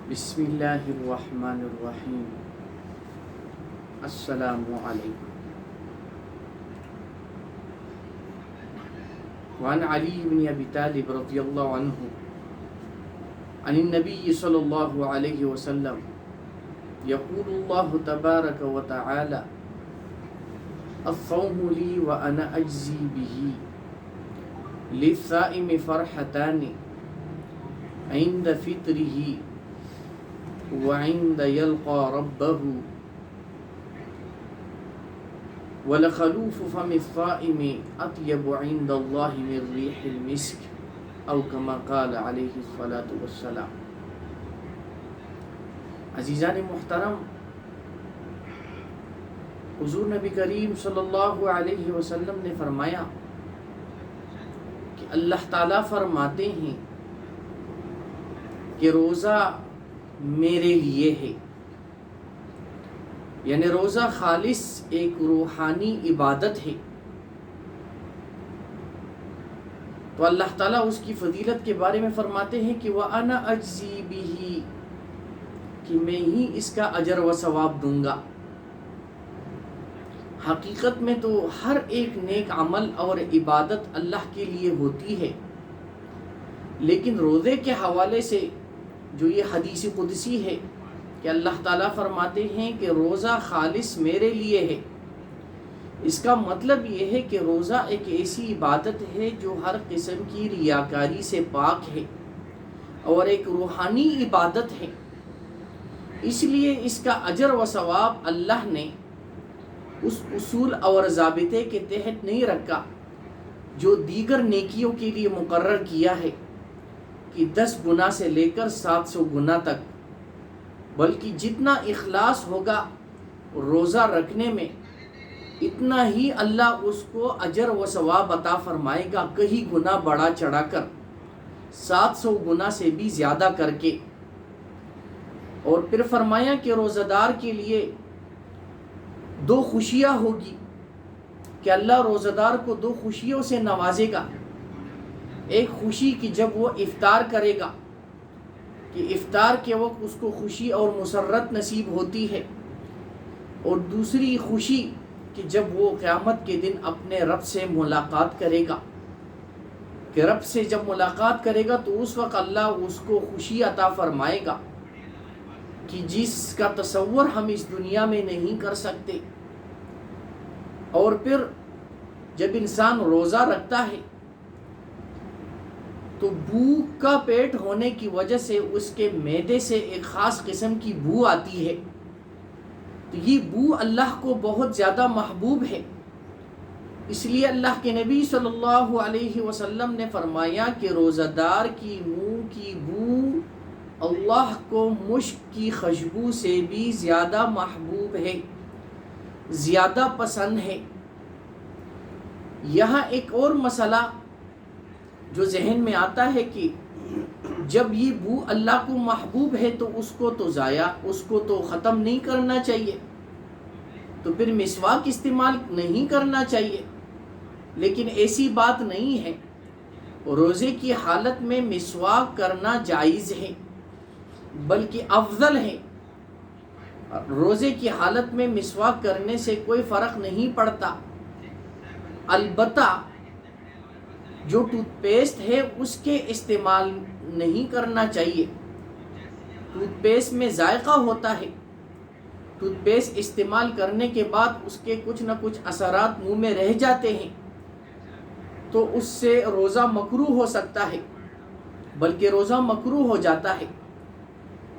بسم اللہ الرحمن الرحیم۔ السلام علیکم۔ وعن علی بن ابی طالب رضی اللہ عنہ عن النبی صلی اللہ علیہ وسلم یقول اللہ تبارک و تعالی الصوم لی وانا اجزی به للصائم فرحتان عند فطره وعند يلقى ربه ولخلوف فم الصائم أطيب عند الله من ريح المسك أو كما قال عليه الصلاة والسلام۔ عزیزان محترم، حضور نبی کریم صلی اللہ علیہ وسلم نے فرمایا کہ اللہ تعالیٰ فرماتے ہیں کہ روزہ میرے لیے ہے، یعنی روزہ خالص ایک روحانی عبادت ہے۔ تو اللہ تعالیٰ اس کی فضیلت کے بارے میں فرماتے ہیں کہ وَأَنَا أَجْزِي بِهِ، کہ میں ہی اس کا اجر و ثواب دوں گا۔ حقیقت میں تو ہر ایک نیک عمل اور عبادت اللہ کے لیے ہوتی ہے، لیکن روزے کے حوالے سے جو یہ حدیث قدسی ہے کہ اللہ تعالیٰ فرماتے ہیں کہ روزہ خالص میرے لیے ہے، اس کا مطلب یہ ہے کہ روزہ ایک ایسی عبادت ہے جو ہر قسم کی ریاکاری سے پاک ہے اور ایک روحانی عبادت ہے۔ اس لیے اس کا اجر و ثواب اللہ نے اس اصول اور ضابطے کے تحت نہیں رکھا جو دیگر نیکیوں کے لیے مقرر کیا ہے کہ 10 گنا سے لے کر 700 گنا تک، بلکہ جتنا اخلاص ہوگا روزہ رکھنے میں اتنا ہی اللہ اس کو اجر و ثواب عطا فرمائے گا، کہیں گنا بڑھا چڑھا کر 700 گنا سے بھی زیادہ کر کے۔ اور پھر فرمایا کہ روزہ دار کے لیے 2 خوشیاں ہوگی کہ اللہ روزہ دار کو 2 خوشیوں سے نوازے گا۔ ایک خوشی کہ جب وہ افطار کرے گا کہ افطار کے وقت اس کو خوشی اور مسرت نصیب ہوتی ہے، اور دوسری خوشی کہ جب وہ قیامت کے دن اپنے رب سے ملاقات کرے گا، کہ رب سے جب ملاقات کرے گا تو اس وقت اللہ اس کو خوشی عطا فرمائے گا کہ جس کا تصور ہم اس دنیا میں نہیں کر سکتے۔ اور پھر جب انسان روزہ رکھتا ہے تو بھوک کا پیٹ ہونے کی وجہ سے اس کے معدے سے ایک خاص قسم کی بو آتی ہے، تو یہ بو اللہ کو بہت زیادہ محبوب ہے۔ اس لیے اللہ کے نبی صلی اللہ علیہ وسلم نے فرمایا کہ روزہ دار کی منہ کی بو اللہ کو مشک کی خوشبو سے بھی زیادہ محبوب ہے، زیادہ پسند ہے۔ یہاں ایک اور مسئلہ جو ذہن میں آتا ہے کہ جب یہ بو اللہ کو محبوب ہے تو اس کو تو ختم نہیں کرنا چاہیے، تو پھر مسواک استعمال نہیں کرنا چاہیے۔ لیکن ایسی بات نہیں ہے، روزے کی حالت میں مسواک کرنا جائز ہے، بلکہ افضل ہے۔ روزے کی حالت میں مسواک کرنے سے کوئی فرق نہیں پڑتا، البتہ جو ٹوتھ پیسٹ ہے اس کے استعمال نہیں کرنا چاہیے۔ ٹوتھ پیسٹ میں ذائقہ ہوتا ہے، ٹوتھ پیسٹ استعمال کرنے کے بعد اس کے کچھ نہ کچھ اثرات منہ میں رہ جاتے ہیں، تو اس سے روزہ مکروہ ہو سکتا ہے، بلکہ روزہ مکروہ ہو جاتا ہے۔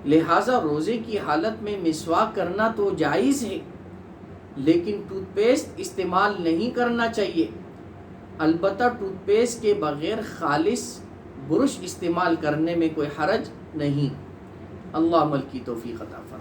لہٰذا روزے کی حالت میں مسواک کرنا تو جائز ہے، لیکن ٹوتھ پیسٹ استعمال نہیں کرنا چاہیے۔ البتہ ٹوتھ پیسٹ کے بغیر خالص برش استعمال کرنے میں کوئی حرج نہیں۔ اللہ عمل کی توفیق عطا فرمائے۔